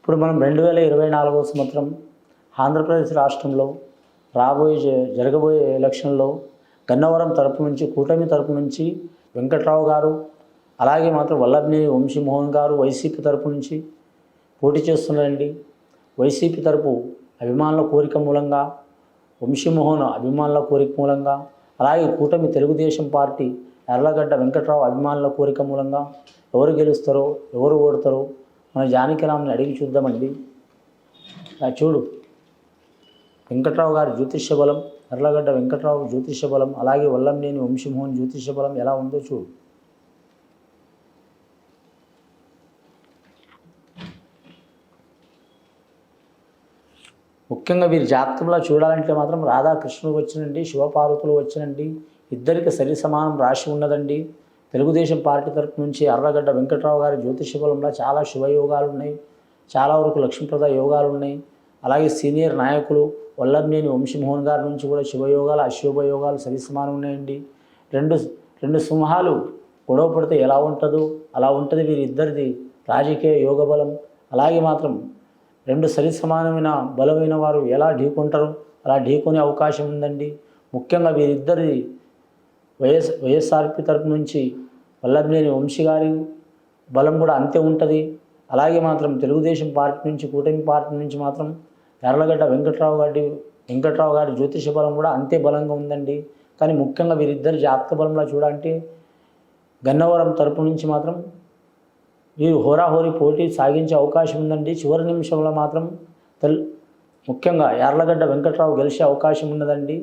ఇప్పుడు మనం 2024 సంవత్సరం ఆంధ్రప్రదేశ్ రాష్ట్రంలో జరగబోయే ఎలక్షన్లో గన్నవరం తరపు నుంచి కూటమి తరపు నుంచి వెంకట్రావు గారు, అలాగే మాత్రం వల్లభనేని వంశీమోహన్ గారు వైసీపీ తరపు నుంచి పోటీ చేస్తున్నారండి. వైసీపీ తరపు అభిమానుల కోరిక మూలంగా, వంశీమోహన్ అభిమానుల కోరిక మూలంగా, అలాగే కూటమి తెలుగుదేశం పార్టీ యార్లగడ్డ వెంకట్రావు అభిమానుల కోరిక మూలంగా ఎవరు గెలుస్తారో ఎవరు ఓడతారో మన జానకిరామ్ని అడిగి చూద్దామండి. చూడు, వెంకట్రావు గారి జ్యోతిష్య బలం, యార్లగడ్డ వెంకట్రావు జ్యోతిష్య బలం, అలాగే వల్లభనేని వంశీమోహన్ జ్యోతిష్య బలం ఎలా ఉందో చూడు. ముఖ్యంగా వీరి జాతకంలో చూడాలంటే మాత్రం రాధాకృష్ణుడు వచ్చినండి, శివపార్వతులు వచ్చినండి, ఇద్దరికి సరి సమానం రాశి ఉన్నదండి. తెలుగుదేశం పార్టీ తరపు నుంచి యార్లగడ్డ వెంకట్రావు గారి జ్యోతిష బలంలో చాలా శుభయోగాలు ఉన్నాయి, చాలా వరకు లక్ష్మీప్రద యోగాలు ఉన్నాయి. అలాగే సీనియర్ నాయకులు వల్లభనేని వంశీమోహన్ గారి నుంచి కూడా శుభయోగాలు అశుభయోగాలు సరి సమానం ఉన్నాయండి. రెండు సింహాలు గొడవ పడితే ఎలా ఉంటుందో అలా ఉంటుంది వీరిద్దరిది రాజకీయ యోగ బలం. అలాగే మాత్రం రెండు సరి సమానమైన బలమైన వారు ఎలా ఢీకొంటారో అలా ఢీకొనే అవకాశం ఉందండి. ముఖ్యంగా వీరిద్దరి వైఎస్ఆర్పి తరపు నుంచి వల్లభనేని వంశీ గారి బలం కూడా అంతే ఉంటుంది. అలాగే మాత్రం తెలుగుదేశం పార్టీ నుంచి కూటమి పార్టీ నుంచి మాత్రం యార్లగడ్డ వెంకట్రావు గారి జ్యోతిష బలం కూడా అంతే బలంగా ఉందండి. కానీ ముఖ్యంగా వీరిద్దరి జాతక బలంలో చూడాలంటే గన్నవరం తరపు నుంచి మాత్రం వీరు హోరాహోరీ పోటీ సాగించే అవకాశం ఉందండి. చివరి నిమిషంలో మాత్రం ముఖ్యంగా యార్లగడ్డ వెంకట్రావు గెలిచే అవకాశం ఉన్నదండి.